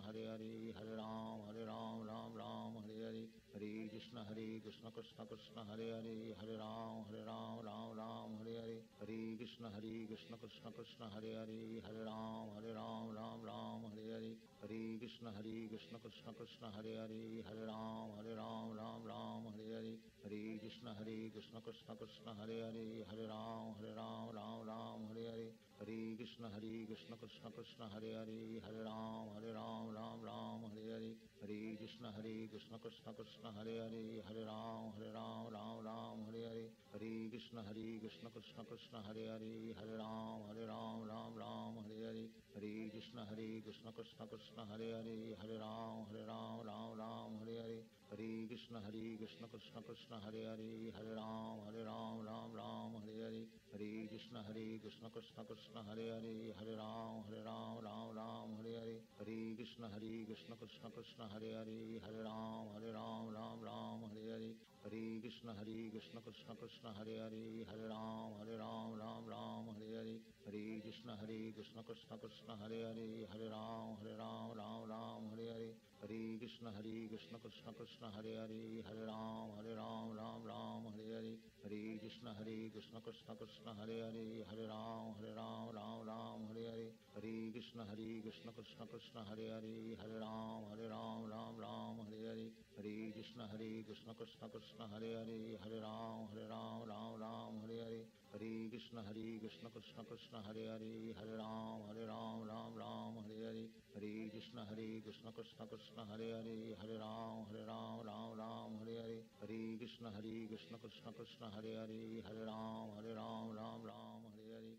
Hare Hare, Hare Ram Ram Ram Hare Hare, Hare Krishna Krishna Krishna Hare Hare, Hare Ram Ram Hare Hare, Hare Krishna Krishna Krishna Hare Hare, Hare Ram Ram Hare Hare, Hare Krishna Krishna Krishna Hare Hare, Hare Ram Ram Hare Hare, Hare Krishna Krishna Krishna Hare Hare, Hare Ram Ram Hare Hare, Hare Krishna Krishna Krishna Hare Hare, Hare Ram Ram Hare Hare, Hare Krishna Krishna Krishna Hare Hare, Hare Ram Hare Hare, Hare Krishna Krishna Krishna Hare Hare, Hare Ram Hare Hare, Hare Krishna Krishna Krishna Hare Hare, Hare Ram Hare Hare, Hare Krishna Krishna Krishna Hare Hare, Hare Ram Hare Hare, Hare Krishna Krishna Krishna Hare Hare, Hare Ram Hare Hare, Hare Krishna Krishna Krishna Hare Hare, Hare Ram Hare Hare, Hare Krishna Krishna Krishna Hare Hare, Hare Ram Hare Hare, Hare Krishna Krishna Krishna Hare Hare, Hare Ram Hare Hare, Hare Krishna Krishna Krishna Hare Hare, Hare Ram Hare Hare, Hare Krishna Krishna Krishna Hare Hare, Hare Ram Hare Hare, Hare Krishna Krishna Krishna Hare Hare, Hare Ram Hare Hare, Hare Krishna Krishna Krishna Hare Hare, Hare Ram Hare Hare, Hare Krishna Krishna Krishna Hare Hare, Hare Ram Hare Hare, Hare Krishna Krishna Krishna Hare Hare, Hare Ram Hare Hare, Hare Krishna Krishna Krishna Hare Hare, Hare Ram Hare Hare.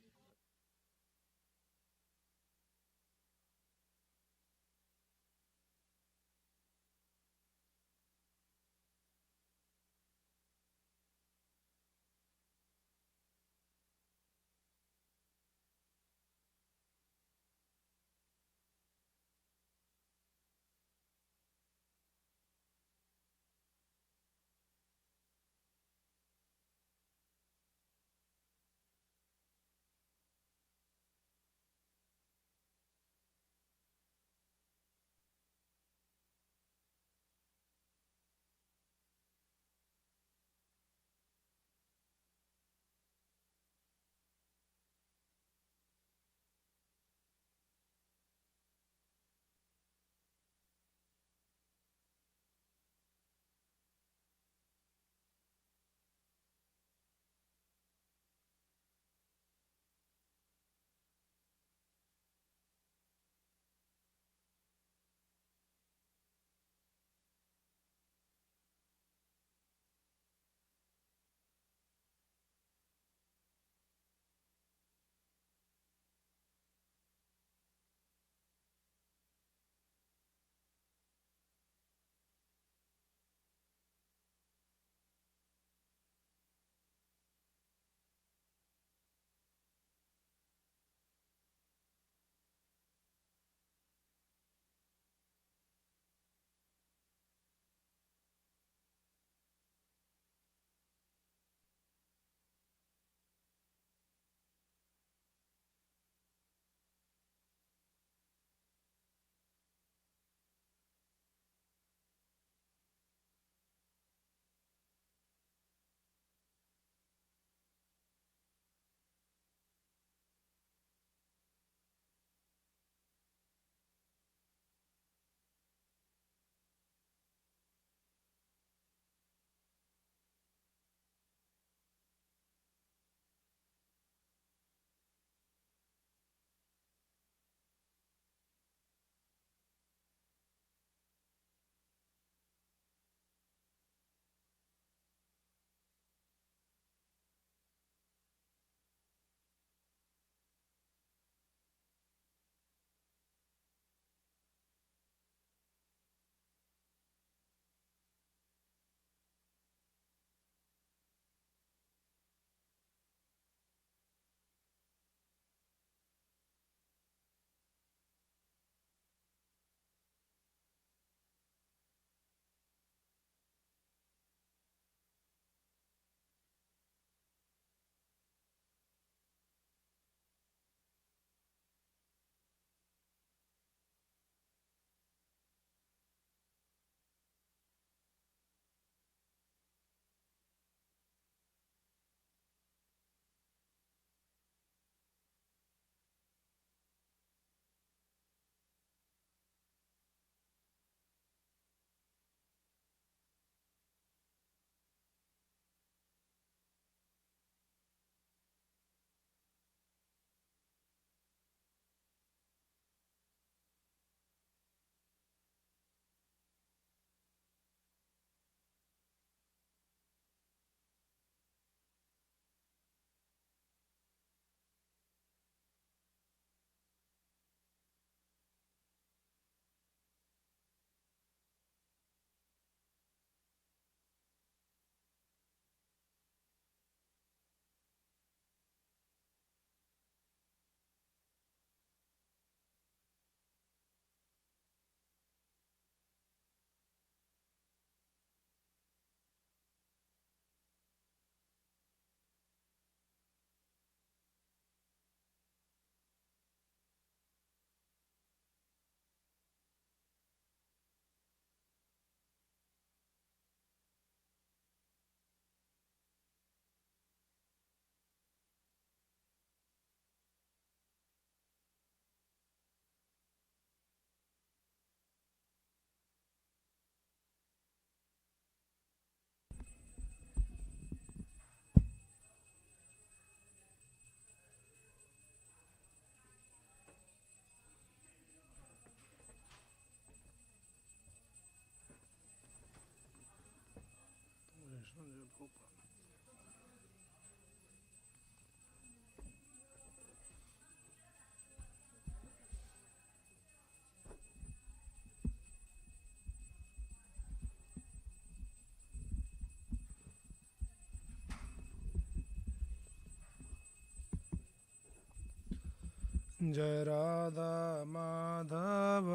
Jai Radha Madhav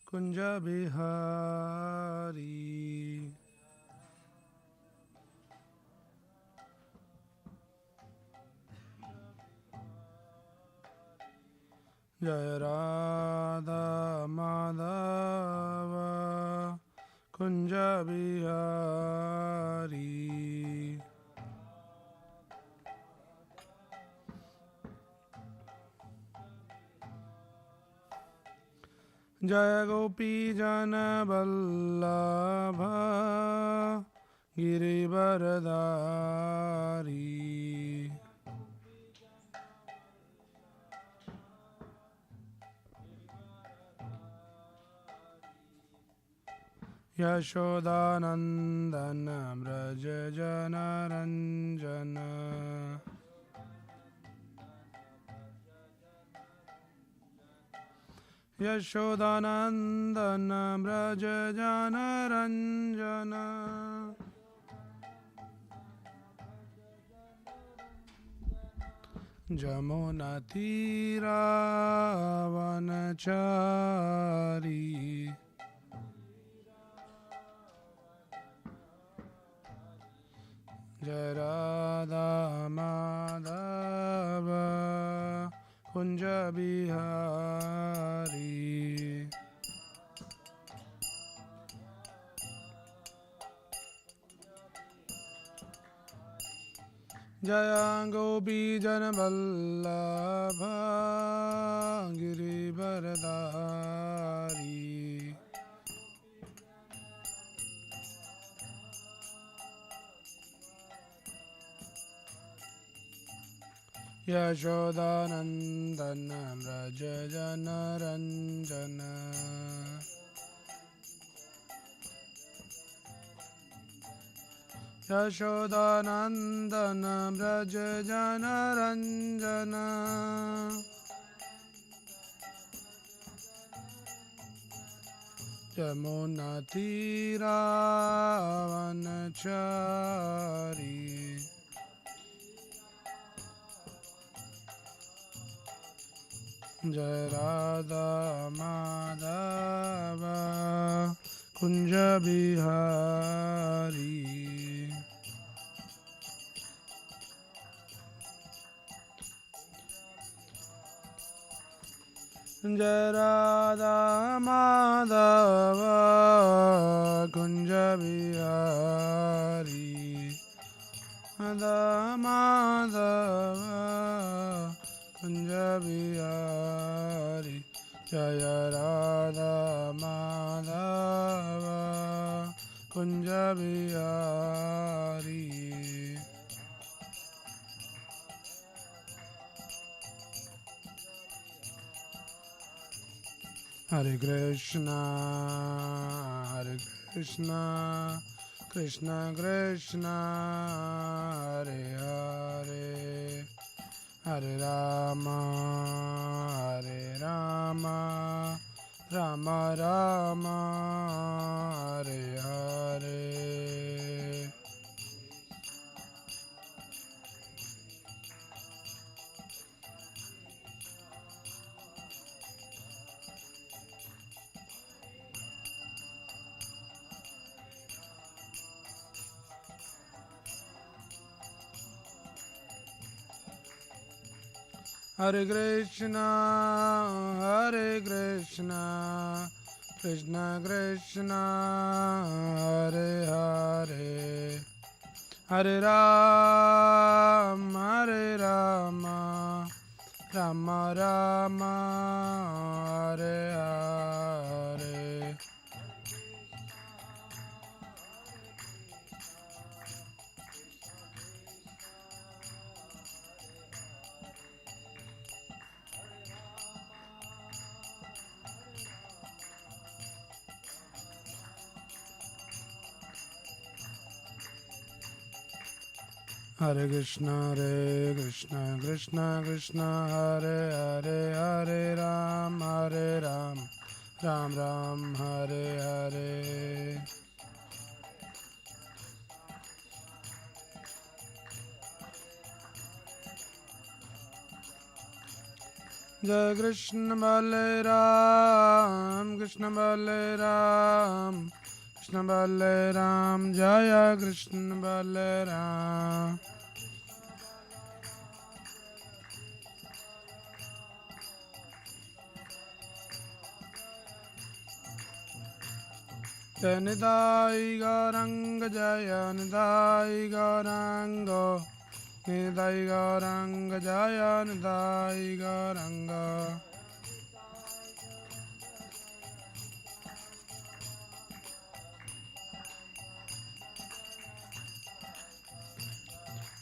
Kunj Bihari Jai Radha Madhav Kunj Bihari Jai Gopi Jan Vallabh Girivardhari Yashodanandan Vraj Janaranjan Yashodanandan Vraj Janaranjan Jamuna तीरावनचारी Jai Radha Madhav Kunj Bihari Jai Gopi Jan Vallabh Girivardhari Yashodanandan Vraj Janaranjan Yashodanandan Vraj Janaranjan Yamuna तीरावनचारी Jai Radha Madhav Kunj Bihari Jai Radha Madhav Kunj Bihari Radha Madhav Kunj Bihari Jai Radha Madhav Kunj Bihari Hare Krishna Krishna Krishna Hare Hare Hare Ram Ram Ram Hare Hare Hare Krishna Krishna Krishna Hare Hare Hare Ram Ram Ram Hare Hare Hare Krishna Krishna Krishna Hare Hare, Hare Ram Ram Ram Hare Hare. Jai Krishna Balaram, Krishna Balaram, Krishna Balaram, Jaya Krishna Balaram. Jai Nidai Gauranga, Jaya Nidai Gauranga, Nidai Gauranga, Jaya Nidai Gauranga.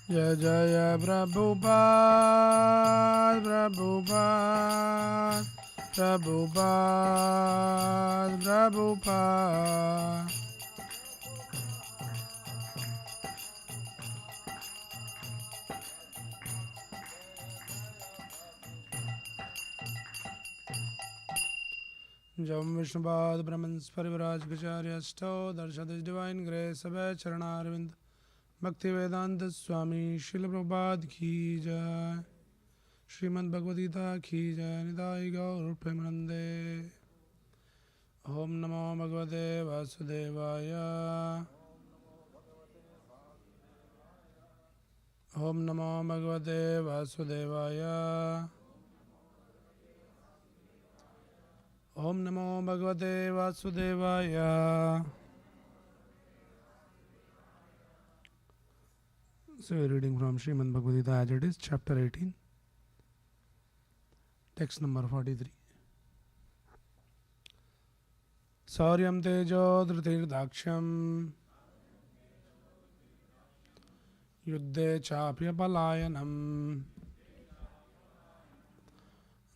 Jaya Jaya Prabhupada, Prabhupada, Prabhupada, Prabhupada. Jam Vishnupad Brahmans Parivraj Gacharya Sto Darshad His Divine Grace Abhay Charanarvind Bhakti Vedanta Swami Srila Prabhupada Ki Jai Srimad Bhagavad Gita Ki Jai Nidai Gaur Premanande. Om Namo Bhagavate Vasudevaya. Om Namo Bhagavate Vasudevaya. Om Namo Bhagavate Vasudevaya. So we are reading from Srimad Bhagavad Gita as it is, chapter 18, text number 43. Sauryam tejo dhritirdakshyam yuddhe chapya palayanam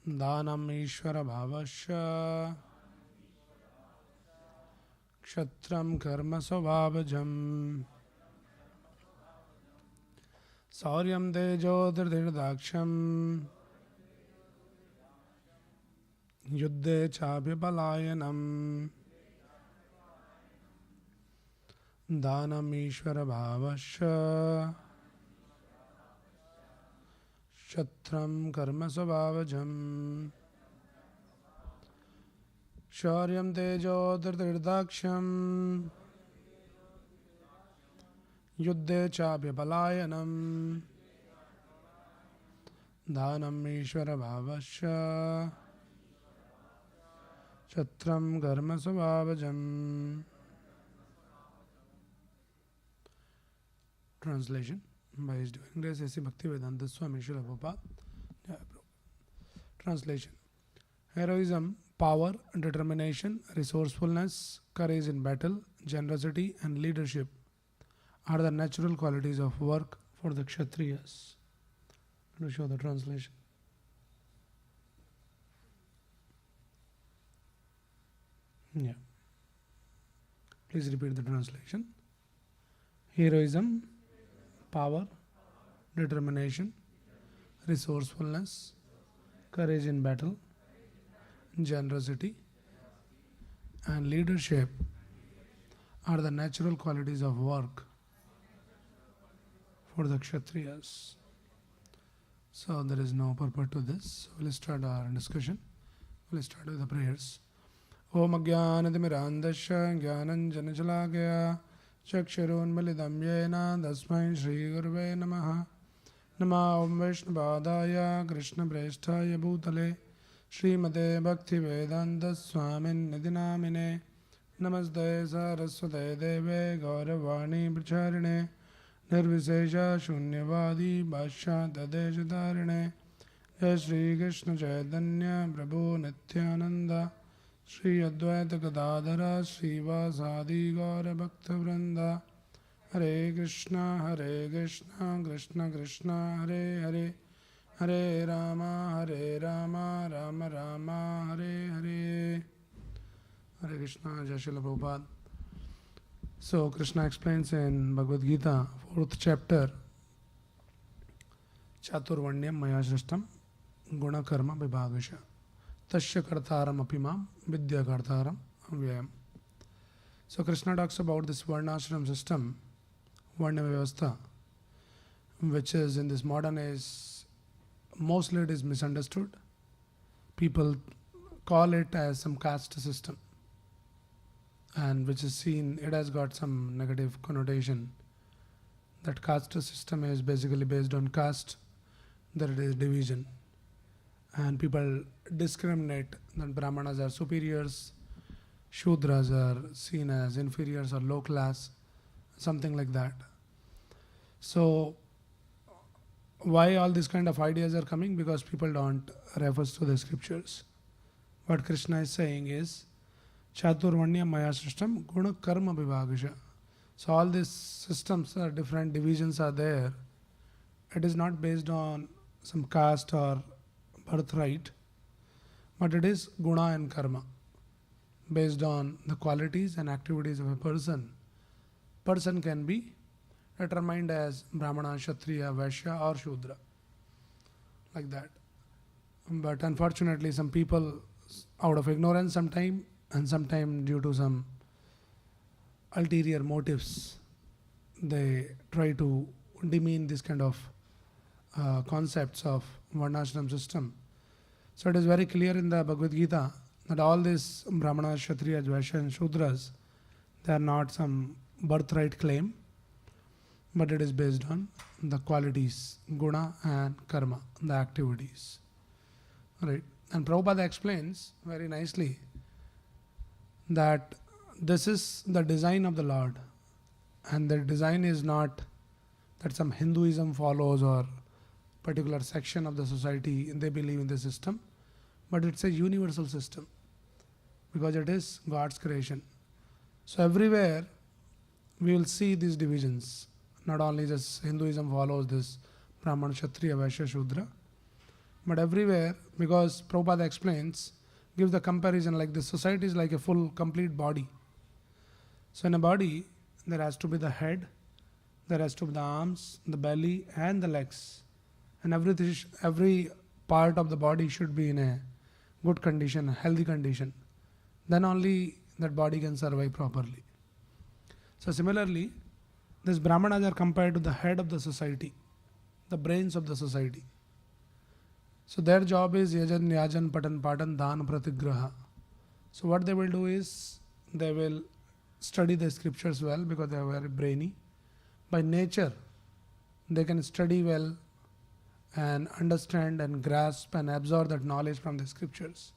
Dhanam Ishvara Bhavasya Kshatram Karma Svabhajam Sauryam Tejo Dhrirdaksham Yuddhe Chapya Palayanam Dhanam Ishvara Bhavasya Kshatram Karma Svabhajam Shauryam Tejo Dhrirdaksham Yuddhe Chapya Palayanam Dhanam Ishvara Bhavasya Kshatram Karma Svabhajam. Translation by His Divine Grace A.C. Bhakti Vedanta Swami Srila Prabhupada. Translation. Heroism, power, determination, resourcefulness, courage in battle, generosity and leadership are the natural qualities of work for the Kshatriyas. To show the translation. Yeah. Please repeat the translation. Heroism, power, determination, resourcefulness, courage in battle, generosity, and leadership are the natural qualities of work for the Kshatriyas. So there is no purport to this. So we'll start our discussion. We'll start with the prayers. Om Ajnanatimirandasya Jnananjanachalakaya Chakshurunmilitam Yena Tasmai Shri Gurave Namaha. Nama Om Vishnupādaya Krishna Preshthaya Bhutale Srimate Bhakti Vedanta Swamin Nidinamine Namaste Saraswate Deve Gauravani Pracharine Nirvisesha Shunyavadi Bhashya Tadeshatarine Jai Shri Krishna Chaitanya Prabhu Nityananda Shri Advaita Gadadhara Srivasadi Gaura Bhakta Vrinda Hare Krishna Krishna Krishna Hare Hare Hare Rama Rama Rama Hare Hare. Hare Krishna. Jai Srila Prabhupada. So Krishna explains in Bhagavad Gita, 4th chapter, Chaturvanyam maya srishtam guna karma vibhagasha tasya kartaram apimam vidya kartaram avyayam. So Krishna talks about this varnashram system, varna vyavastha, which is in this modern age, mostly it is misunderstood. People call it as some caste system, and which is seen, it has got some negative connotation. That caste system is basically based on caste, that it is division. And people discriminate that Brahmanas are superiors, Shudras are seen as inferiors or low class, something like that. So, why all these kind of ideas are coming? Because people don't refer to the scriptures. What Krishna is saying is, Chaturvanya Maya System Guna Karma Vibhagasha. So all these systems are different, divisions are there. It is not based on some caste or birthright, but it is guna and karma, based on the qualities and activities of a person. Person can be determined as Brahmana, Kshatriya, Vaishya or Shudra, like that. But unfortunately some people, out of ignorance sometime, and sometime due to some ulterior motives, they try to demean this kind of concepts of varnashram system. So it is very clear in the Bhagavad Gita that all these Brahmanas, Kshatriyas, Vaishyas and Shudras, they are not some birthright claim, but it is based on the qualities, guna and karma, the activities. Right? And Prabhupada explains very nicely that this is the design of the Lord, and the design is not that some Hinduism follows or particular section of the society they believe in the system, but it's a universal system because it is God's creation. So everywhere we will see these divisions. Not only just Hinduism follows this Brahman, Kshatriya, Vaishya, Shudra, but everywhere, because Prabhupada explains, gives the comparison like this society is like a full complete body. So in a body there has to be the head, there has to be the arms, the belly and the legs, and every part of the body should be in a good condition, a healthy condition. Then only that body can survive properly. So similarly, these Brahmanas are compared to the head of the society, the brains of the society. So their job is yajan, yajan, patan, patan, dhan, pratigraha. So what they will do is, they will study the scriptures well because they are very brainy. By nature, they can study well and understand and grasp and absorb that knowledge from the scriptures.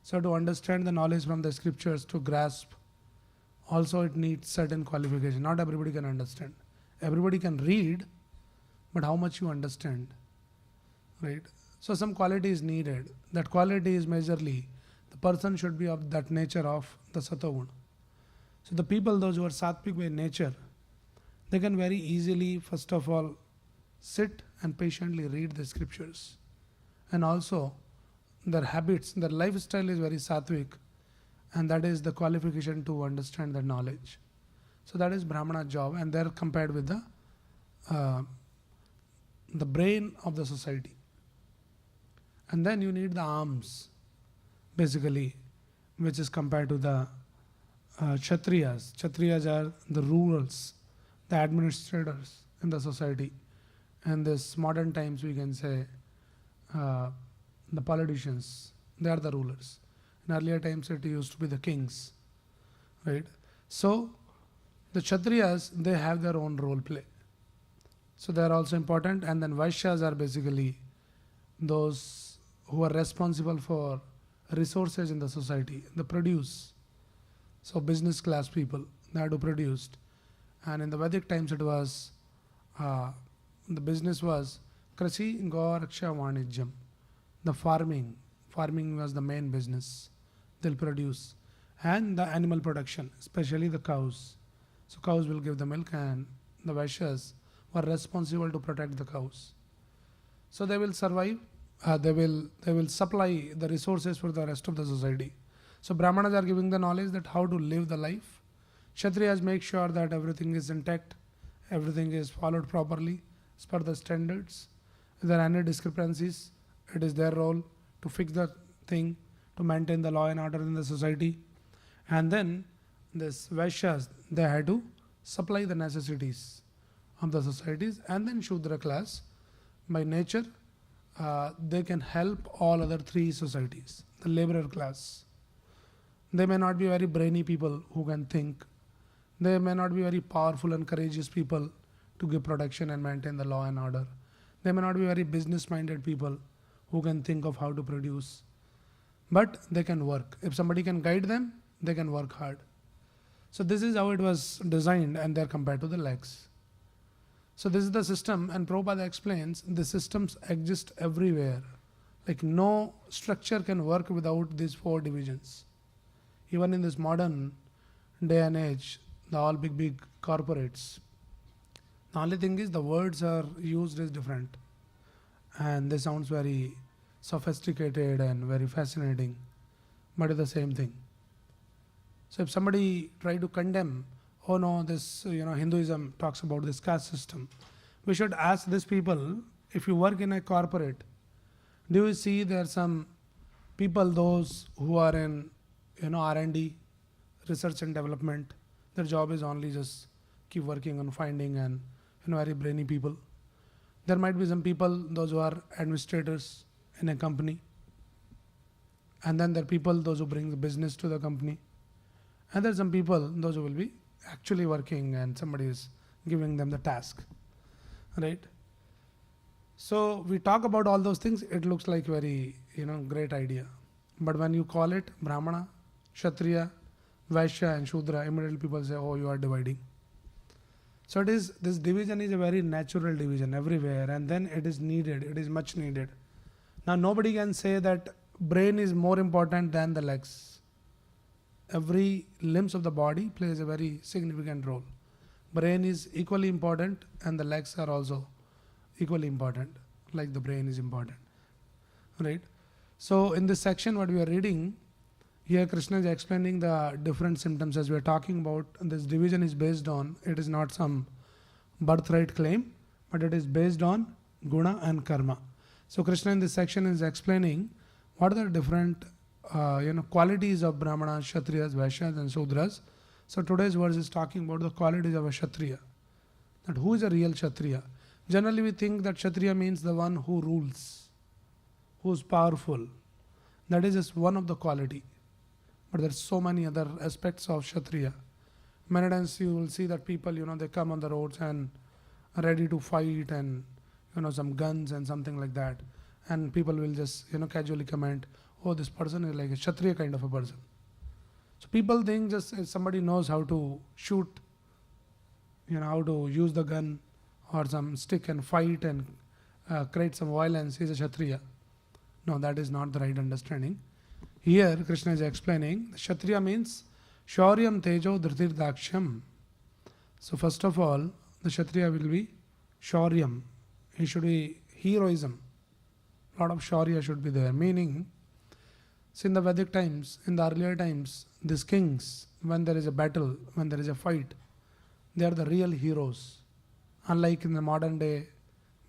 So to understand the knowledge from the scriptures, to grasp, also it needs certain qualification. Not everybody can understand. Everybody can read, but how much you understand, right? So some quality is needed. That quality is majorly, the person should be of that nature of the Satoguna. So the people, those who are sattvic by nature, they can very easily, first of all, sit and patiently read the scriptures. And also, their habits, their lifestyle is very sattvic, and that is the qualification to understand the knowledge. So that is Brahmana's job, and they are compared with the brain of the society. And then you need the arms, basically, which is compared to the Kshatriyas. Kshatriyas are the rulers, the administrators in the society. In this modern times, we can say the politicians, they are the rulers. In earlier times, it used to be the kings, right? So the Kshatriyas, they have their own role play. So they are also important. And then Vaishyas are basically those who are responsible for resources in the society, the produce. So business class people, they had to produce. And in the Vedic times, it was the business was Krasi Gauraksha Vanijyam, the farming. Farming was the main business. They'll produce. And the animal production, especially the cows. So cows will give the milk, and the Vaishyas were responsible to protect the cows. So they will survive. They will supply the resources for the rest of the society. So Brahmanas are giving the knowledge that how to live the life. Kshatriyas make sure that everything is intact, everything is followed properly as per the standards. If there are any discrepancies, it is their role to fix the thing, to maintain the law and order in the society. And then this Vaishyas, they had to supply the necessities of the societies. And then Shudra class, by nature, they can help all other three societies. The laborer class, they may not be very brainy people who can think. They may not be very powerful and courageous people to give protection and maintain the law and order. They may not be very business minded people who can think of how to produce. But they can work. If somebody can guide them, they can work hard. So this is how it was designed, and they are compared to the legs. So this is the system, and Prabhupada explains the systems exist everywhere. Like no structure can work without these four divisions. Even in this modern day and age, the all big corporates, the only thing is the words are used is different, and they sounds very sophisticated and very fascinating, but it's the same thing. So if somebody try to condemn, oh no, this Hinduism talks about this caste system, we should ask these people, if you work in a corporate, do you see there are some people, those who are in R&D, research and development, their job is only just keep working on finding and very brainy people. There might be some people, those who are administrators in a company, and then there are people, those who bring the business to the company, and there are some people, those who will be actually working and somebody is giving them the task, right? So we talk about all those things, it looks like very great idea, but when you call it Brahmana, Kshatriya, Vaishya and Shudra, immediately people say, oh, you are dividing. So it is, this division is a very natural division everywhere, and then it is needed, it is much needed. Now nobody can say that brain is more important than the legs. Every limbs of the body plays a very significant role. Brain is equally important and the legs are also equally important, like the brain is important, right? So in this section what we are reading, here Krishna is explaining the different symptoms as we are talking about. This division is based on, it is not some birthright claim, but it is based on guna and karma. So Krishna in this section is explaining what are the different qualities of Brahmanas, Kshatriyas, Vaishyas and Sudras. So today's verse is talking about the qualities of a Kshatriya. That who is a real Kshatriya? Generally we think that Kshatriya means the one who rules, who is powerful. That is just one of the quality. But there are so many other aspects of Kshatriya. Many times you will see that people, they come on the roads and are ready to fight and, some guns and something like that. And people will just, casually comment, oh, this person is like a Kshatriya kind of a person. So people think just if somebody knows how to shoot, how to use the gun or some stick and fight and create some violence, he is a Kshatriya. No, that is not the right understanding. Here Krishna is explaining, Kshatriya means Shauryam Tejo Dhritir Daksham. So first of all, the Kshatriya will be Shauryam. He should be heroism. A lot of Shaurya should be there. Meaning, in the Vedic times, in the earlier times, these kings, when there is a battle, when there is a fight, they are the real heroes. Unlike in the modern day,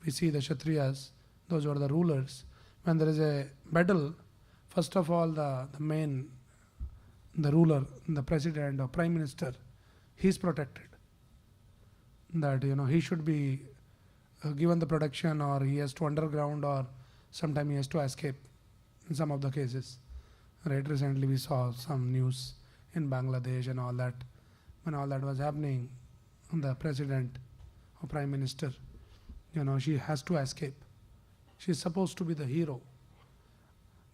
we see the Kshatriyas, those who are the rulers. When there is a battle, first of all, the ruler, the president or prime minister, he is protected. That, he should be given the protection, or he has to underground, or sometime he has to escape in some of the cases. Right, recently we saw some news in Bangladesh and all that. When all that was happening, the president or prime minister, she has to escape. She is supposed to be the hero.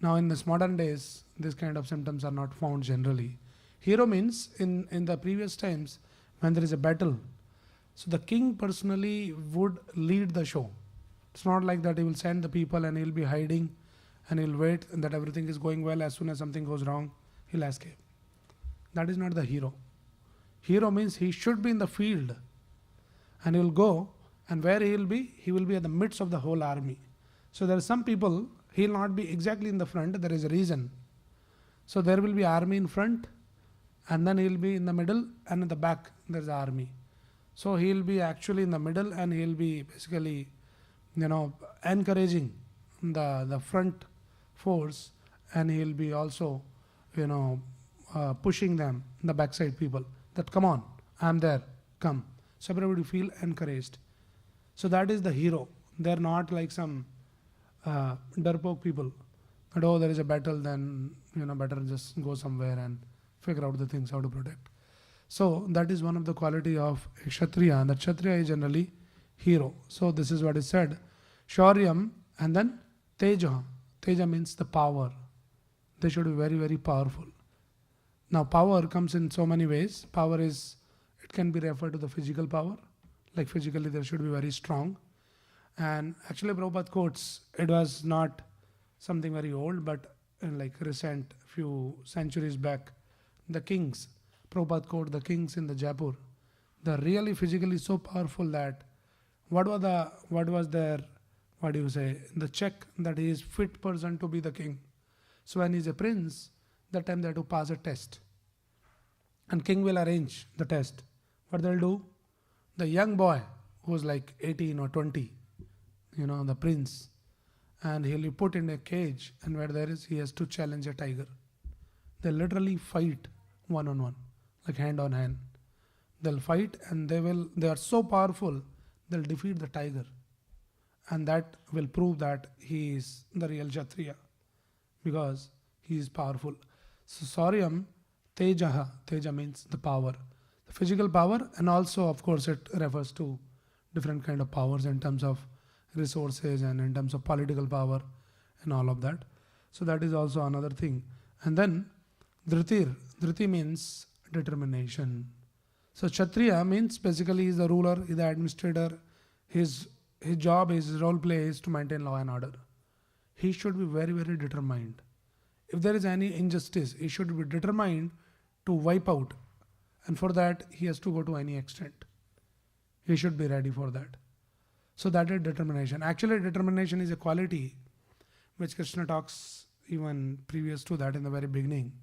Now in this modern days, this kind of symptoms are not found generally. Hero means in the previous times when there is a battle, so the king personally would lead the show. It's not like that he will send the people and he will be hiding and he will wait and that everything is going well. As soon as something goes wrong, he will escape. That is not the hero. Hero means he should be in the field and he will go, and where he will be at the midst of the whole army. So there are some people, he will not be exactly in the front, there is a reason. So there will be army in front, and then he will be in the middle, and in the back there is the army. So he will be actually in the middle and he will be basically encouraging the front force, and he'll be also, pushing them, the backside people, that come on, I'm there, come. So everybody feel encouraged. So that is the hero. They're not like some darpok people. That, oh, there is a battle, then better just go somewhere and figure out the things how to protect. So that is one of the quality of a Kshatriya. That Kshatriya is generally hero. So this is what is said. Shauryam and then Teja. Teja means the power. They should be very, very powerful. Now power comes in so many ways. Power is, it can be referred to the physical power. Like physically they should be very strong. And actually Prabhupada quotes, it was not something very old, but like recent few centuries back, the kings, Prabhupada quote the kings in the Jaipur, they're really physically so powerful that what was their, the check that he is fit person to be the king. So when he's a prince, that time they have to pass a test. And king will arrange the test. What they'll do? The young boy who's like 18 or 20, the prince, and he'll be put in a cage, and where there is, he has to challenge a tiger. They literally fight one-on-one, like hand on hand. They'll fight, and they are so powerful, they'll defeat the tiger. And that will prove that he is the real Kshatriya, because he is powerful. So Sauryam, Tejaha, Teja means the power, the physical power, and also of course it refers to different kind of powers in terms of resources and in terms of political power and all of that. So that is also another thing. And then Dhritir. Dhriti means determination. So Kshatriya means basically he is the ruler, he is the administrator. His job, his role play is to maintain law and order. He should be very, very determined. If there is any injustice, he should be determined to wipe out. And for that, he has to go to any extent. He should be ready for that. So that is determination. Actually, determination is a quality which Krishna talks even previous to that in the very beginning.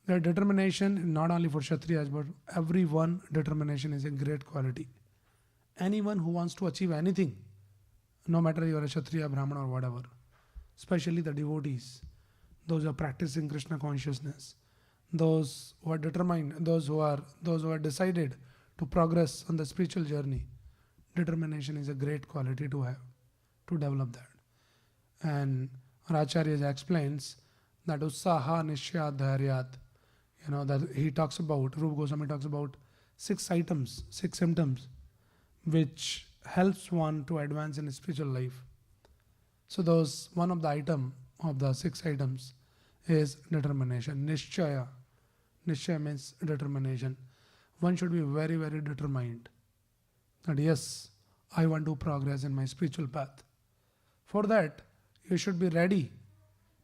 The determination, not only for Kshatriyas, but everyone, determination is a great quality. Anyone who wants to achieve anything, no matter you are a Kshatriya, Brahmana or whatever, especially the devotees, those who are practicing Krishna consciousness, those who are determined, those who are decided to progress on the spiritual journey, determination is a great quality to have, to develop that. And our Acharya explains that Ussaha Nishya Dharyat, that he talks about, Rupa Goswami talks about 6 items, 6 symptoms, which helps one to advance in his spiritual life. So one of the item of the 6 items is determination. Nishchaya. Nishchaya means determination. One should be very, very determined that yes, I want to progress in my spiritual path. For that, you should be ready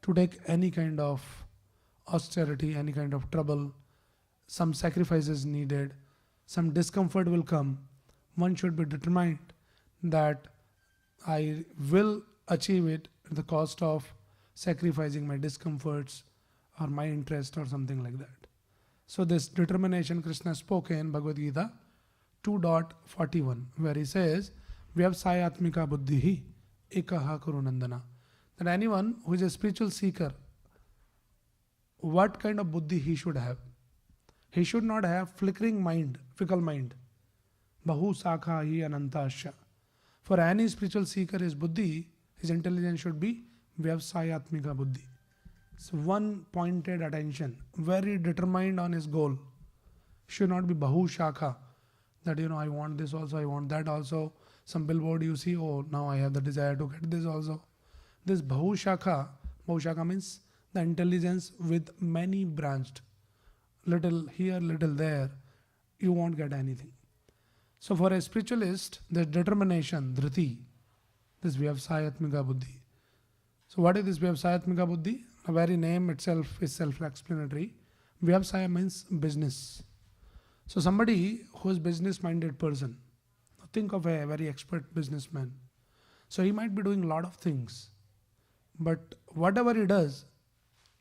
to take any kind of austerity, any kind of trouble, some sacrifices needed, some discomfort will come. One should be determined that I will achieve it at the cost of sacrificing my discomforts or my interest or something like that. So this determination Krishna spoke in Bhagavad Gita 2.41, where he says, Vyavsayatmika buddhihi ekaha kurunandana. That anyone who is a spiritual seeker, what kind of buddhi he should have? He should not have flickering mind, fickle mind. Bahu sakha hi anantasya. For any spiritual seeker, his buddhi, his intelligence should be Vyavsayatmika buddhi. So one pointed attention, very determined on his goal. Should not be Bahu Shakha, that I want this also, I want that also. Some billboard you see, oh, now I have the desire to get this also. This Bahu Shakha means the intelligence with many branched. Little here, little there, you won't get anything. So for a spiritualist, the determination, dhriti, this Vyavsayatmika buddhi. So what is this Vyavsayatmika buddhi? The very name itself is self-explanatory. Vyavsaya means business. So somebody who is business-minded person, think of a very expert businessman. So he might be doing a lot of things, but whatever he does,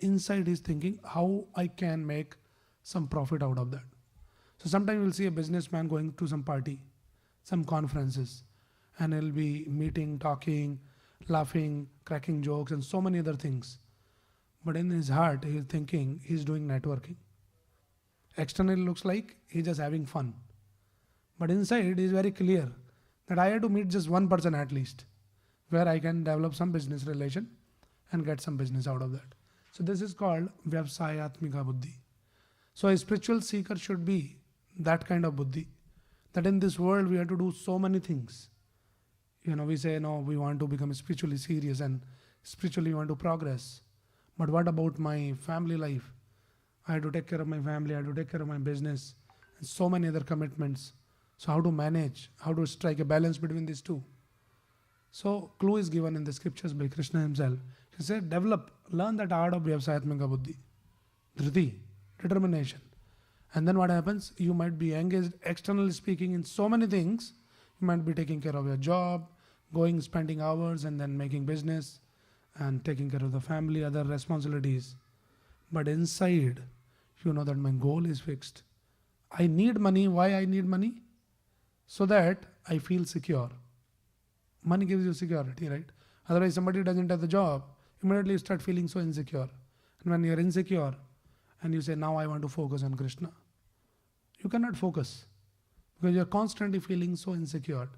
inside he's thinking how I can make some profit out of that. So sometimes you'll see a businessman going to some party, some conferences, and he'll be meeting, talking, laughing, cracking jokes, and so many other things. But in his heart, he's thinking he's doing networking. Externally looks like he's just having fun. But inside, he's very clear that I have to meet just one person at least, where I can develop some business relation and get some business out of that. So this is called Vyavsayatmika Buddhi. So a spiritual seeker should be that kind of buddhi. That in this world we have to do so many things. We say, no, we want to become spiritually serious and spiritually we want to progress. But what about my family life? I have to take care of my family, I have to take care of my business, and so many other commitments. So how to manage, how to strike a balance between these two? So clue is given in the scriptures by Krishna himself. He said, learn that art of Vyavsayatmika Buddhi. Dhriti, determination. And then what happens? You might be engaged, externally speaking, in so many things. You might be taking care of your job, going, spending hours, and then making business, and taking care of the family, other responsibilities. But inside, you know that my goal is fixed. I need money. Why I need money? So that I feel secure. Money gives you security, right? Otherwise, somebody doesn't have the job, immediately you start feeling so insecure. And when you're insecure, and you say, now I want to focus on Krishna, you cannot focus because you're constantly feeling so insecure.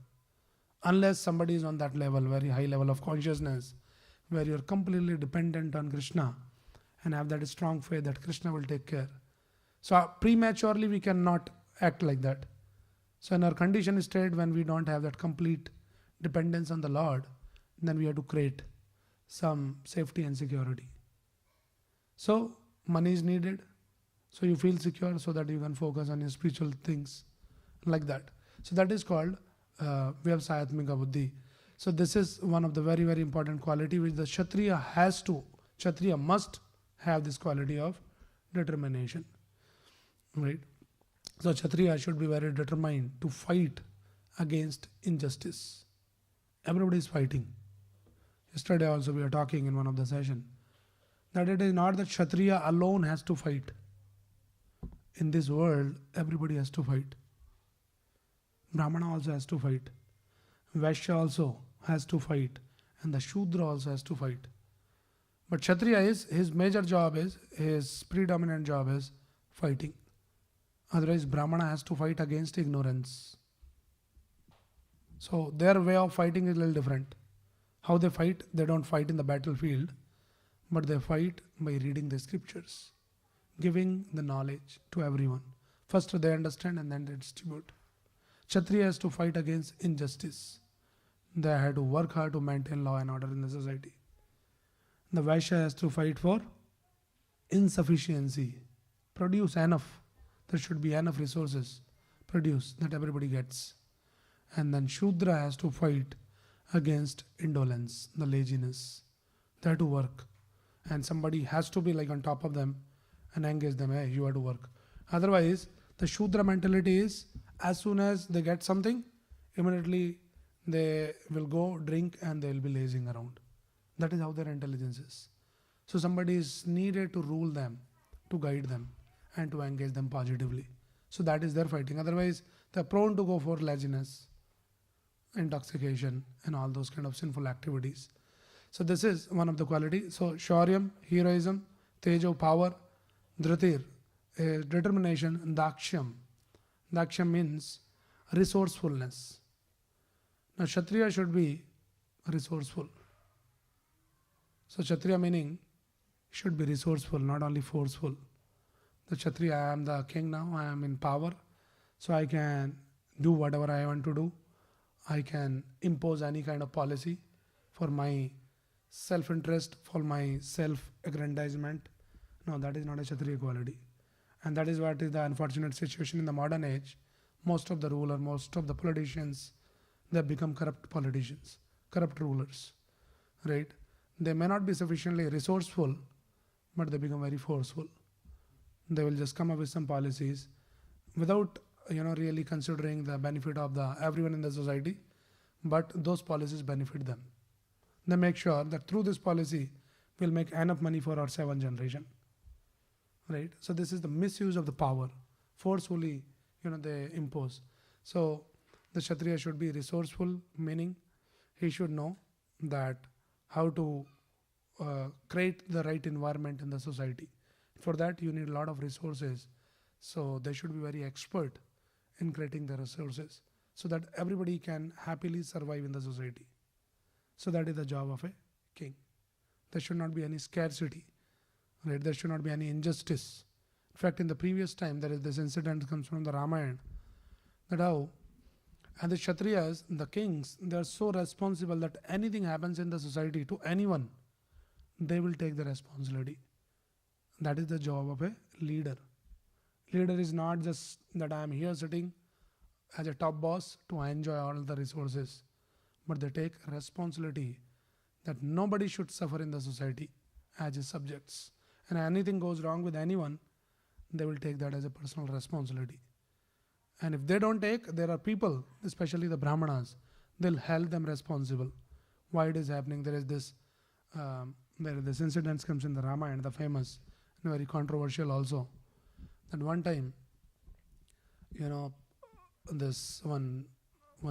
Unless somebody is on that level, very high level of consciousness, where you're completely dependent on Krishna and have that strong faith that Krishna will take care. So prematurely we cannot act like that. So in our conditioned state, when we don't have that complete dependence on the Lord, then we have to create some safety and security. So money is needed, so you feel secure so that you can focus on your spiritual things like that. So that is called Vyavsayatmika Buddhi. So this is one of the very, very important quality which the Kshatriya must have, this quality of determination. Right? So Kshatriya should be very determined to fight against injustice. Everybody is fighting. Yesterday also we were talking in one of the session that it is not that Kshatriya alone has to fight. In this world, everybody has to fight. Brahmana also has to fight. Vaishya also has to fight. And the Shudra also has to fight. But Kshatriya his major job is, his predominant job is fighting. Otherwise, Brahmana has to fight against ignorance. So their way of fighting is a little different. How they fight? They don't fight in the battlefield, but they fight by reading the scriptures, giving the knowledge to everyone. First they understand and then they distribute. Kshatriya has to fight against injustice. They have to work hard to maintain law and order in the society. The Vaishya has to fight for insufficiency. Produce enough. There should be enough resources. Produce that everybody gets. And then Shudra has to fight against indolence, the laziness. They have to work. And somebody has to be like on top of them and engage them. Hey, you have to work. Otherwise, the Shudra mentality is as soon as they get something, immediately they will go drink and they will be lazing around. That is how their intelligence is. So somebody is needed to rule them, to guide them and to engage them positively. So that is their fighting. Otherwise, they are prone to go for laziness, intoxication and all those kind of sinful activities. So this is one of the qualities. So Shauryam, heroism, Tejo, power, Dhritir, determination, and Dakshyam. Dakshyam means resourcefulness. Now Kshatriya should be resourceful. So Kshatriya meaning should be resourceful, not only forceful. The Kshatriya, I am the king now, I am in power, so I can do whatever I want to do. I can impose any kind of policy for my self-interest, for my self-aggrandizement. No, that is not a Kshatriya quality. And that is what is the unfortunate situation in the modern age. Most of the ruler, most of the politicians, they have become corrupt politicians, corrupt rulers, right? They may not be sufficiently resourceful, but they become very forceful. They will just come up with some policies without really considering the benefit of everyone in the society, but those policies benefit them. They make sure that through this policy, we'll make enough money for our 7th generation. Right? So this is the misuse of the power. Forcefully, they impose. So The Kshatriya should be resourceful, meaning he should know that how to create the right environment in the society. For that, you need a lot of resources. So they should be very expert in creating the resources so that everybody can happily survive in the society. So that is the job of a king. There should not be any scarcity, right? There should not be any injustice. In fact, in the previous time, there is this incident comes from the Ramayana, that how, and the Kshatriyas, the kings, they are so responsible that anything happens in the society to anyone, they will take the responsibility. That is the job of a leader. Leader is not just that I am here sitting as a top boss to enjoy all the resources, but they take responsibility that nobody should suffer in the society as his subjects. And anything goes wrong with anyone, they will take that as a personal responsibility. And if they don't take, there are people, especially the Brahmanas, they'll held them responsible. Why it is happening? There is this incident comes in the Ramayana, the famous, and very controversial also. That one time, this one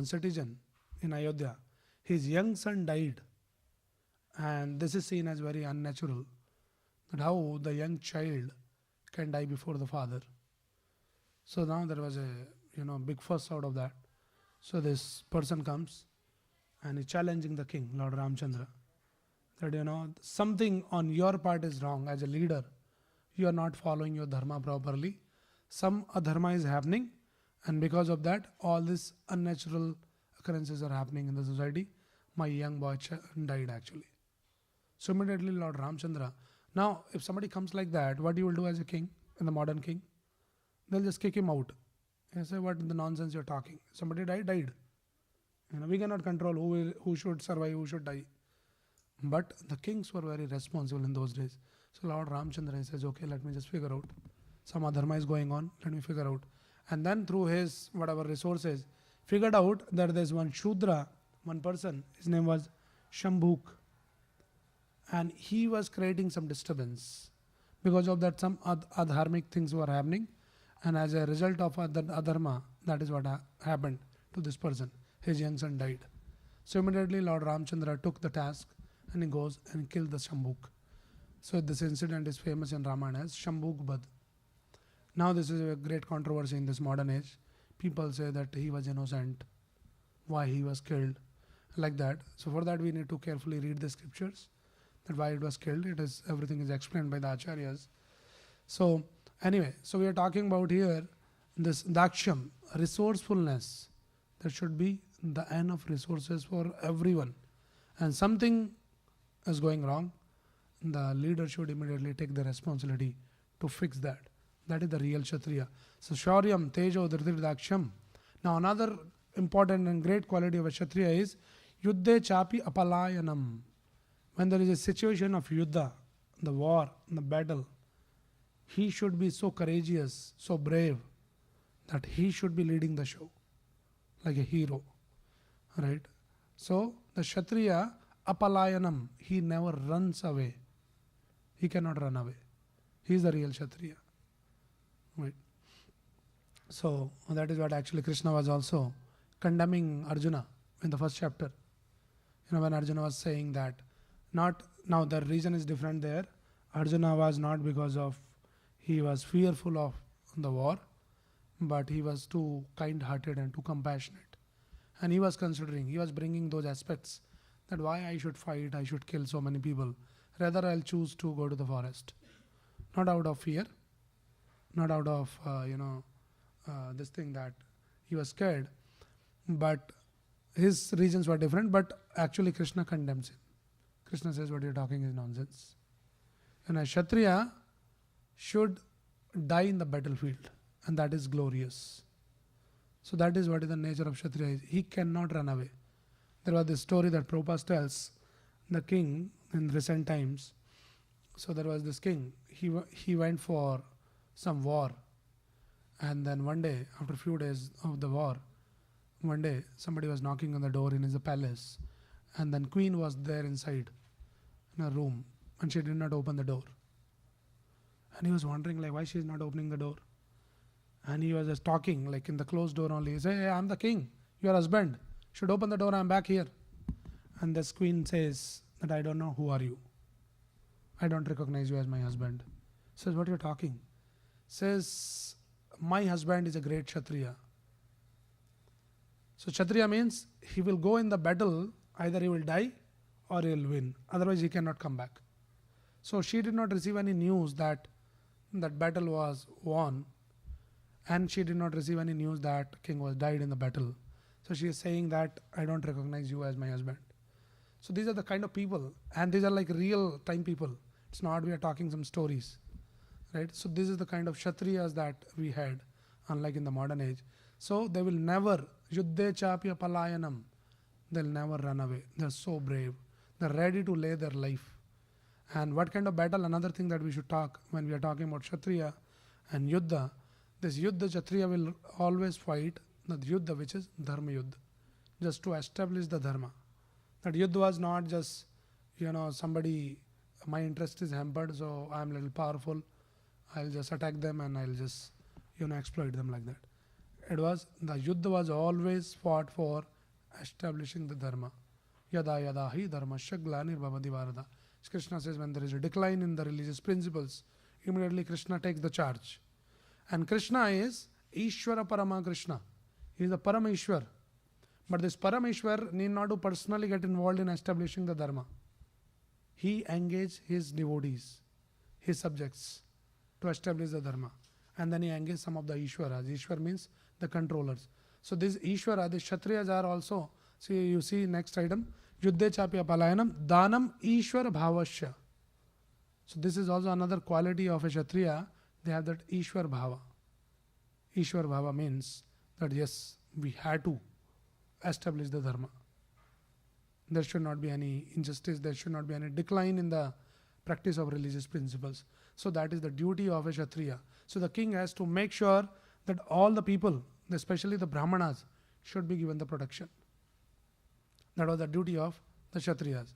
citizen in Ayodhya, his young son died, and this is seen as very unnatural. That how the young child can die before the father. So now there was a big fuss out of that. So this person comes and is challenging the king, Lord Ramchandra, that something on your part is wrong as a leader. You are not following your dharma properly. Some adharma is happening, and because of that, all these unnatural occurrences are happening in the society. My young boy died actually. So immediately Lord Ramchandra. Now, if somebody comes like that, what you will do as a king, and the modern king? They'll just kick him out. And say, what the nonsense you're talking? Somebody died. We cannot control who should survive, who should die. But the kings were very responsible in those days. So Lord Ramchandra says, okay, let me just figure out. Some adharma is going on, let me figure out. And then through his whatever resources, figured out that there's one Shudra, one person, his name was Shambhuk. And he was creating some disturbance. Because of that, some adharmic things were happening. And as a result of adharma, that is what happened to this person. His young son died. So immediately Lord Ramchandra took the task and he goes and killed the Shambhuk. So this incident is famous in Ramayana as Shambhuk Bad. Now this is a great controversy in this modern age. People say that he was innocent, why he was killed, like that. So for that we need to carefully read the scriptures, that why it was killed. Everything is explained by the acharyas. So anyway, so we are talking about here this daksham, resourcefulness. There should be the end of resources for everyone. And something is going wrong, the leader should immediately take the responsibility to fix that. That is the real Kshatriya. So Shauryam, Tejo, Dhritir, Daksham. Now another important and great quality of a Kshatriya is Yuddhe Chapi Apalayanam. When there is a situation of Yuddha, the war, the battle, he should be so courageous, so brave, that he should be leading the show like a hero. Right? So the Kshatriya Apalayanam, he never runs away. He cannot run away. He is the real Kshatriya. Right. So that is what actually Krishna was also condemning Arjuna in the first chapter. When Arjuna was saying that, not now the reason is different there. Arjuna was not because of he was fearful of the war, but he was too kind-hearted and too compassionate. And he was bringing those aspects that why I should fight, I should kill so many people. Rather I'll choose to go to the forest. Not out of fear, not out of, this thing that he was scared, but his reasons were different, but actually Krishna condemns him. Krishna says what you're talking is nonsense. And a Kshatriya should die in the battlefield, and that is glorious. So that is what is the nature of Kshatriya is. He cannot run away. There was this story that Prabhupada tells, the king in recent times. So there was this king, he went for some war, and then one day, after a few days of the war, one day somebody was knocking on the door in his palace, and then queen was there inside in a room, and she did not open the door. And he was wondering why she is not opening the door. And he was just talking in the closed door only. He said, hey, I'm the king. Your husband should open the door, I am back here. And this queen says that I don't know who are you. I don't recognize you as my husband. Says, what are you talking? Says, my husband is a great Kshatriya. So Kshatriya means he will go in the battle, either he will die or he will win. Otherwise he cannot come back. So she did not receive any news that that battle was won, and she did not receive any news that king was died in the battle. So she is saying that I don't recognize you as my husband. So these are the kind of people, and these are like real time people. It's not we are talking some stories, right? So this is the kind of Kshatriyas that we had, unlike in the modern age. So they will never, yuddhe chapya palayanam, they'll never run away. They're so brave. They're ready to lay their life. And what kind of battle? Another thing that we should talk when we are talking about Kshatriya and Yuddha. This Yuddha Kshatriya will always fight the Yuddha, which is Dharma Yuddha, just to establish the Dharma. That Yuddha was not just, somebody, my interest is hampered, so I'm a little powerful, I'll just attack them and I'll just, exploit them like that. It was, the Yuddha was always fought for establishing the Dharma. Yada yada hi dharmasya glanirvavati bharata. Krishna says when there is a decline in the religious principles, immediately Krishna takes the charge. And Krishna is Ishvara Parama Krishna. He is the Parameshwar. But this Parameshwar need not to personally get involved in establishing the Dharma. He engaged his devotees, his subjects, to establish the Dharma. And then he engaged some of the Ishwaras. Ishwar means the controllers. So these Ishwara, the Kshatriyas are also, see, you see next item, Yuddhe chapya palayanam, danam Ishwar bhavasya. So this is also another quality of a Kshatriya. They have that Ishwar bhava. Ishwar bhava means that yes, we had to establish the Dharma. There should not be any injustice, there should not be any decline in the practice of religious principles. So that is the duty of a Kshatriya. So the king has to make sure that all the people, especially the Brahmanas, should be given the protection. That was the duty of the Kshatriyas.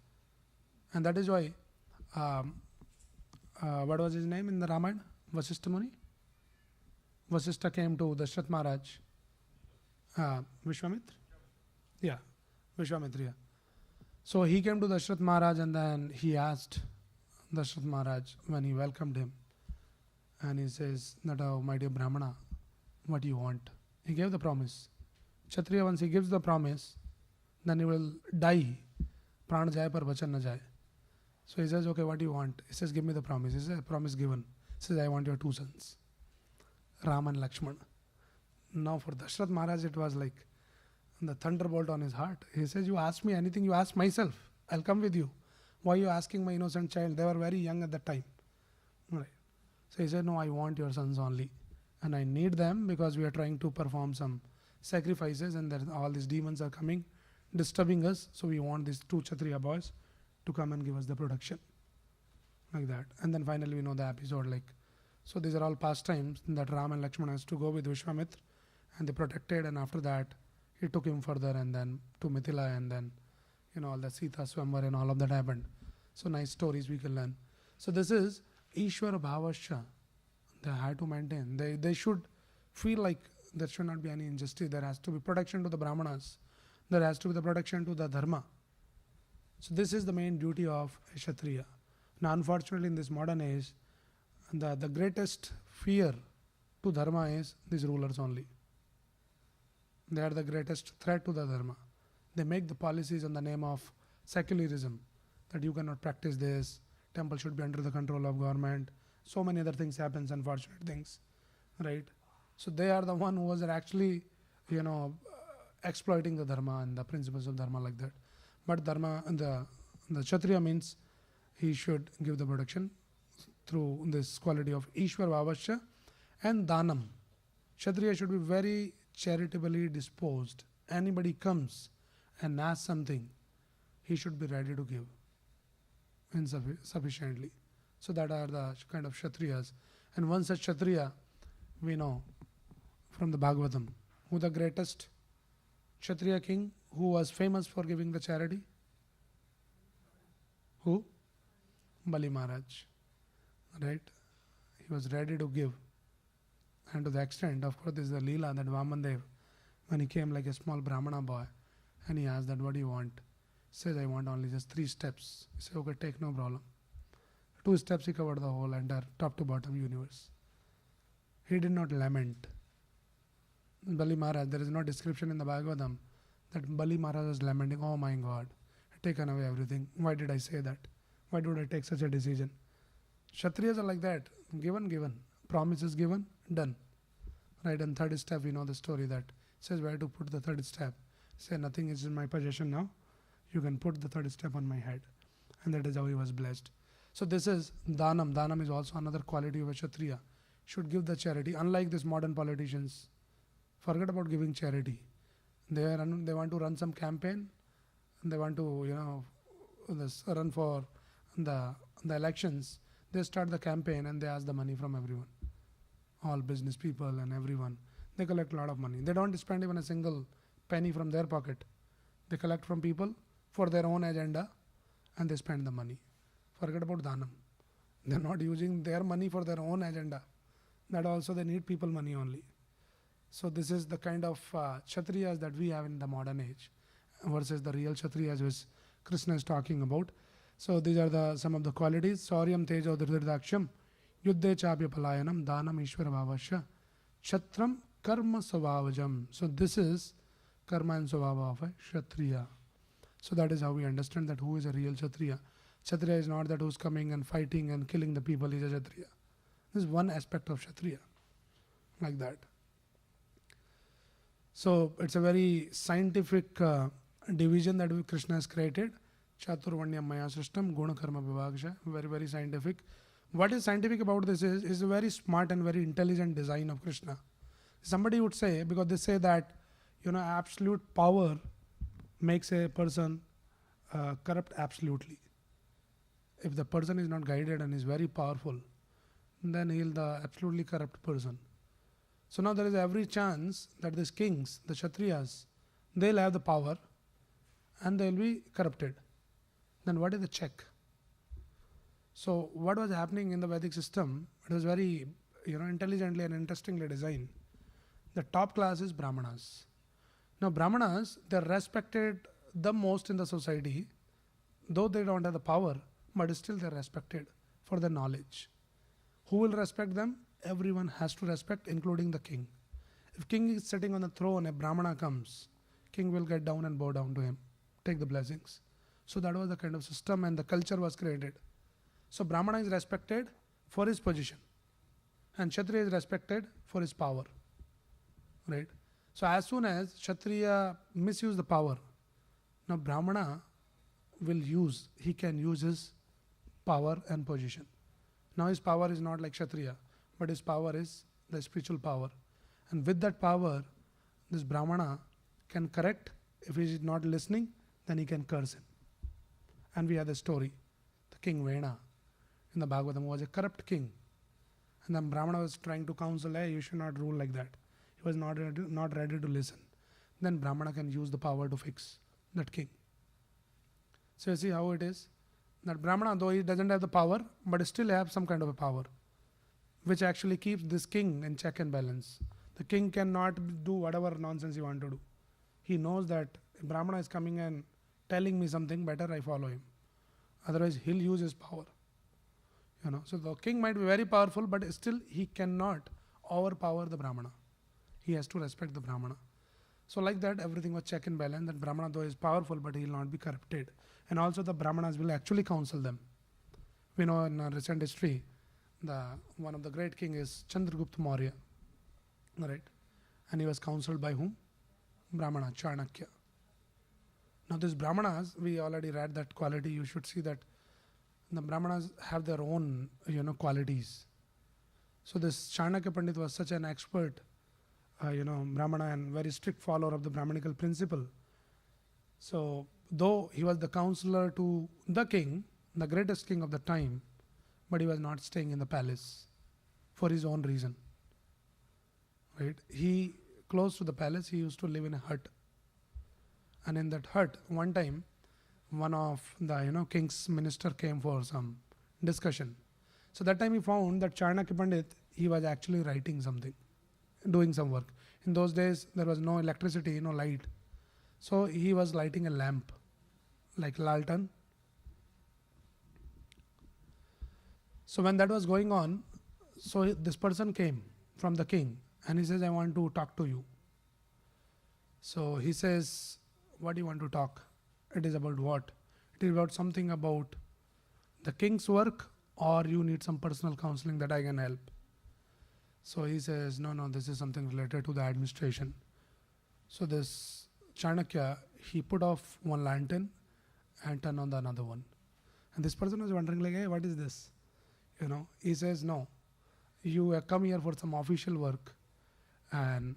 And that is why, what was his name in the Ramayana? Vasishtha Muni? Vasishtha came to Dashrath Maharaj. Vishwamitra? Yeah, Vishwamitra. Yeah. So he came to Dashrath Maharaj and then he asked Dashrath Maharaj when he welcomed him. And he says, that, oh, my dear Brahmana, what do you want? He gave the promise. Kshatriya, once he gives the promise, then he will die. Pran jai par vachan na jai. So he says, okay, what do you want? He says, give me the promise. He says, promise given. He says, I want your 2 sons, Ram and Lakshman. Now for Dashrath Maharaj, it was like the thunderbolt on his heart. He says, you ask me anything, you ask myself. I'll come with you. Why are you asking my innocent child? They were very young at that time. Right. So he said, no, I want your sons only. And I need them because we are trying to perform some sacrifices and then all these demons are coming, disturbing us. So we want these 2 Kshatriya boys to come and give us the protection. Like that. And then finally we know the episode like, so these are all pastimes that Ram and Lakshmana has to go with Vishwamitra and they protected, and after that he took him further and then to Mithila, and then all the Sita Swamvar and all of that happened. So nice stories we can learn. So this is Ishwara Bhavasya. They had to maintain. They should feel like there should not be any injustice. There has to be protection to the Brahmanas. There has to be the protection to the Dharma. So this is the main duty of a Kshatriya. Now unfortunately in this modern age, the greatest fear to Dharma is these rulers only. They are the greatest threat to the Dharma. They make the policies in the name of secularism, that you cannot practice this, temple should be under the control of government. So many other things happens, unfortunate things, right? So they are the one who was actually, exploiting the Dharma and the principles of Dharma like that. But Dharma, the Kshatriya means he should give the protection through this quality of Ishwar Vavasya and Danam. Kshatriya should be very charitably disposed. Anybody comes and asks something, he should be ready to give sufficiently. So that are the kind of Kshatriyas. And one such Kshatriya, we know from the Bhagavatam, who the greatest Kshatriya king who was famous for giving the charity? Who? Bali Maharaj. Right? He was ready to give. And to the extent, of course, this is the Leela that Vamandev when he came like a small Brahmana boy, and he asked that, what do you want? He says, I want only just 3 steps. He said, okay, take no problem. 2 steps he covered the whole entire top to bottom universe. He did not lament. Bali Maharaj, there is no description in the Bhagavatam that Bali Maharaj was lamenting, oh my God, taken away everything. Why did I say that? Why did I take such a decision? Kshatriyas are like that. Given. Promises given, done. Right, and third step, we know the story that says where to put the third step. Say, nothing is in my possession now. You can put the third step on my head. And that is how he was blessed. So this is Dhanam. Dhanam is also another quality of a Kshatriya. Should give the charity. Unlike these modern politicians, forget about giving charity. They want to run some campaign. They want to, run for the elections. They start the campaign and they ask the money from everyone. All business people and everyone. They collect a lot of money. They don't spend even a single penny from their pocket. They collect from people for their own agenda and they spend the money. Forget about Dhanam. They're not using their money for their own agenda. That also they need people money only. So this is the kind of Kshatriyas that we have in the modern age versus the real Kshatriyas which Krishna is talking about. So these are some of the qualities. Sauryam tejo dhrirdaksham yuddhe chapya palayanam dhanam ishvara bhavasya kshatram karma svavajam. So this is karma and svava of a Kshatriya. So that is how we understand that who is a real Kshatriya. Kshatriya is not that who's coming and fighting and killing the people, he is a Kshatriya. This is one aspect of Kshatriya. Like that. So it's a very scientific division that Krishna has created. Chaturvanyam maya srishtam guna karma vibhagsha. Very, very scientific. What is scientific about this is a very smart and very intelligent design of Krishna. Somebody would say, because they say that absolute power makes a person corrupt absolutely. If the person is not guided and is very powerful, then he is the absolutely corrupt person. So now there is every chance that these kings, the Kshatriyas, they'll have the power and they'll be corrupted. Then what is the check? So what was happening in the Vedic system, it was very intelligently and interestingly designed. The top class is Brahmanas. Now Brahmanas, they're respected the most in the society, though they don't have the power, but still they're respected for their knowledge. Who will respect them? Everyone has to respect, including the king. If king is sitting on the throne, a Brahmana comes, king will get down and bow down to him, take the blessings. So that was the kind of system and the culture was created. So Brahmana is respected for his position and Kshatriya is respected for his power. Right? So as soon as Kshatriya misuse the power, now Brahmana he can use his power and position. Now his power is not like Kshatriya, but his power is the spiritual power. And with that power, this Brahmana can correct. If he is not listening, then he can curse him. And we have the story. The king Vena in the Bhagavatam was a corrupt king. And then Brahmana was trying to counsel, hey, you should not rule like that. He was not ready to listen. Then Brahmana can use the power to fix that king. So you see how it is? That Brahmana, though he doesn't have the power, but still have some kind of a power, which actually keeps this king in check and balance. The king cannot do whatever nonsense he wants to do. He knows that if Brahmana is coming and telling me something, better I follow him. Otherwise, he'll use his power. So the king might be very powerful, but still he cannot overpower the Brahmana. He has to respect the Brahmana. So like that, everything was check and balance. That Brahmana, though is powerful, but he will not be corrupted. And also the Brahmanas will actually counsel them. We know in our recent history, one of the great king is Chandragupta Maurya. Right? And he was counseled by whom? Brahmana, Chanakya. Now these Brahmanas, we already read that quality. You should see that the Brahmanas have their own, qualities. So this Chanakya Pandit was such an expert, Brahmana and very strict follower of the Brahmanical principle. So though he was the counselor to the king, the greatest king of the time, but he was not staying in the palace for his own reason. Right? He, close to the palace, he used to live in a hut. And in that hut, one time, one of the king's minister came for some discussion. So that time he found that Chanakya Pandit, he was actually writing something doing some work. In those days, there was no electricity, no light. So he was lighting a lamp, like lantern. So when that was going on, so this person came from the king and he says, I want to talk to you. So he says, what do you want to talk? It is about what? It is about something about the king's work, or you need some personal counseling that I can help. So he says, no, this is something related to the administration. So this Chanakya, he put off one lantern and turned on the another one. And this person was wondering like, hey, what is this? He says, no, you have come here for some official work, and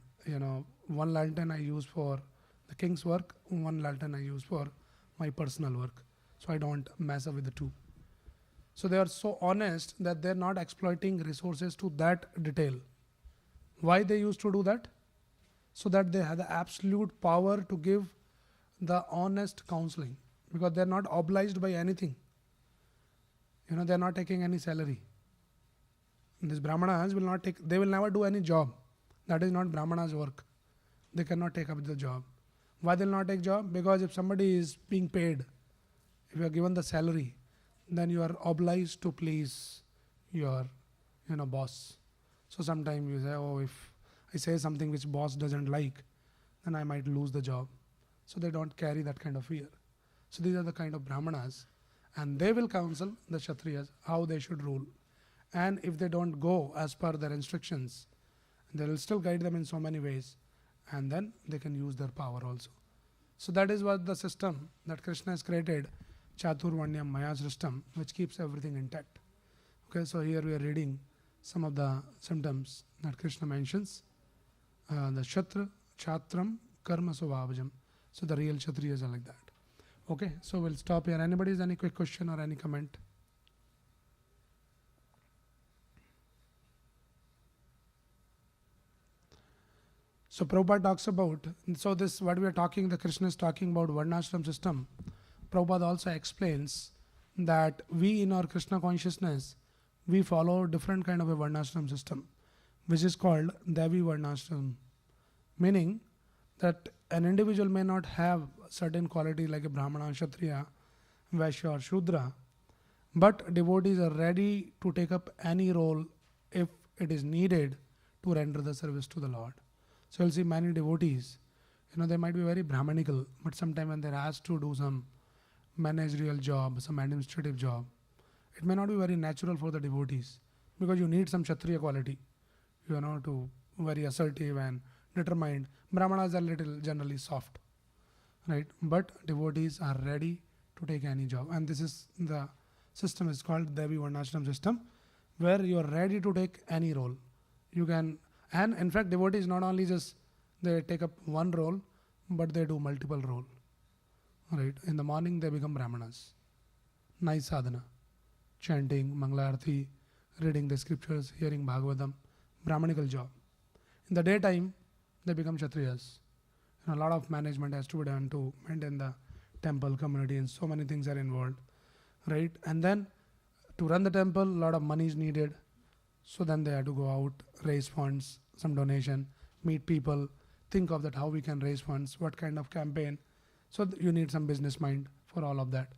one lantern I use for the king's work, one lantern I use for my personal work. So I don't mess up with the two. So they are so honest that they're not exploiting resources to that detail. Why they used to do that? So that they have the absolute power to give the honest counseling, because they're not obliged by anything. They're not taking any salary. These Brahmanas they will never do any job. That is not Brahmana's work. They cannot take up the job. Why they'll not take job? Because if somebody is being paid, if you are given the salary, then you are obliged to please your boss. So sometimes you say, oh, if I say something which boss doesn't like, then I might lose the job. So they don't carry that kind of fear. So these are the kind of Brahmanas, and they will counsel the Kshatriyas how they should rule. And if they don't go as per their instructions, they will still guide them in so many ways, and then they can use their power also. So that is what the system that Krishna has created, Chaturvanyam Maya system, which keeps everything intact. Okay, so here we are reading some of the symptoms that Krishna mentions. The Kshatriya, Kshatram, Karma Svabhajam. So the real Kshatriyas are like that. Okay, so we'll stop here. Anybody has any quick question or any comment? So Prabhupada talks about, so this what we are talking, the Krishna is talking about Varnashram system. Prabhupada also explains that we in our Krishna consciousness, we follow different kind of a Varnashram system, which is called Devi Varnashram. Meaning that an individual may not have certain quality like a Brahmana, Kshatriya, Vaishya or Shudra, but devotees are ready to take up any role if it is needed to render the service to the Lord. So you'll see many devotees, they might be very Brahmanical, but sometimes when they're asked to do some managerial job, some administrative job, it may not be very natural for the devotees, because you need some Kshatriya quality, to very assertive and determined. Brahmanas are little generally soft, right? But devotees are ready to take any job, and this is the system is called Devi Varnashram system, where you are ready to take any role. You can, and in fact, devotees not only just they take up one role, but they do multiple role. Right? In the morning they become Brahmanas. Nice sadhana, chanting, Mangalarti, reading the scriptures, hearing Bhagavatam, Brahmanical job. In the daytime, they become Kshatriyas. A lot of management has to be done to maintain the temple community, and so many things are involved. Right? And then to run the temple, a lot of money is needed. So then they have to go out, raise funds, some donation, meet people, think of that how we can raise funds, what kind of campaign. So you need some business mind for all of that.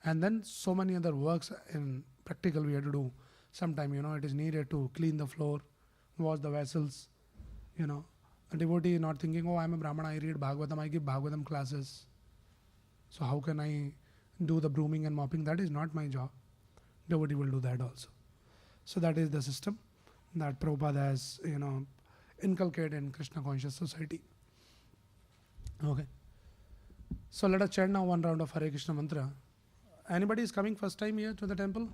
And then so many other works in practical we have to do. Sometime, it is needed to clean the floor, wash the vessels. A devotee is not thinking, oh, I'm a Brahmana, I read Bhagavatam, I give Bhagavatam classes. So how can I do the brooming and mopping? That is not my job. Devotee will do that also. So that is the system that Prabhupada has, inculcated in Krishna conscious society. Okay. So let us chant now one round of Hare Krishna mantra. Anybody is coming first time here to the temple?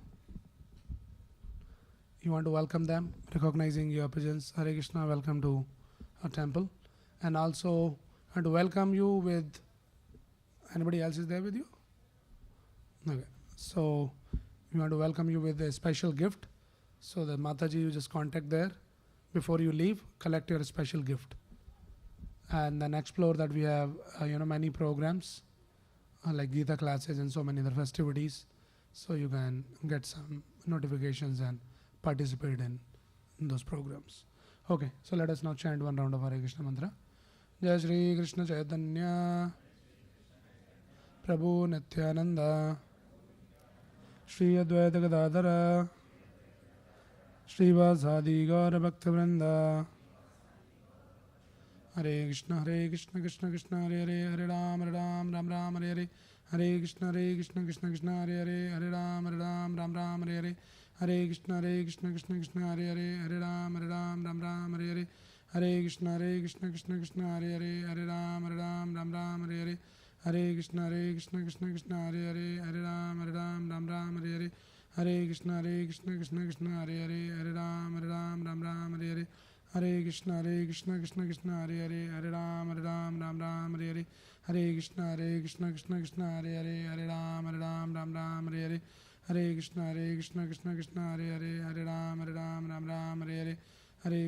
You want to welcome them, recognizing your presence. Hare Krishna, welcome to our temple. And also I want to welcome you with, anybody else is there with you? Okay. So we want to welcome you with a special gift. So the Mataji, you just contact there. Before you leave, collect your special gift. And then explore that we have, many programs like Gita classes and so many other festivities. So you can get some notifications and participate in those programs. Okay, so let us now chant one round of Hare Krishna mantra. Jai Shri Krishna Chaitanya Prabhu Nityananda Shri Advaita Gadadhara Shri Vasadi Gaura Bhakta Vrinda. Hare Krishna Krishna Krishna Hare Hare Hare Ram Ram Ram Hare Hare Hare Krishna Krishna Krishna Hare Hare Hare Ram Ram Ram Hare Hare Hare Krishna Krishna Krishna Hare Hare Hare Ram Ram Hare Hare Hare Krishna Krishna Krishna Hare Hare Hare Ram Ram Hare Hare Hare Krishna Krishna Krishna Hare Hare Hare Ram Ram Hare Hare Hare Krishna Krishna Krishna Hare Hare Hare Ram Ram Hare Hare Hare Krishna Krishna Krishna Hare Hare Hare Ram Ram Hare Hare Hare Krishna Krishna Krishna Hare Hare Hare Ram Ram Hare Hare Hare Krishna Krishna Krishna Hare Hare Hare Ram Ram Hare Hare Hare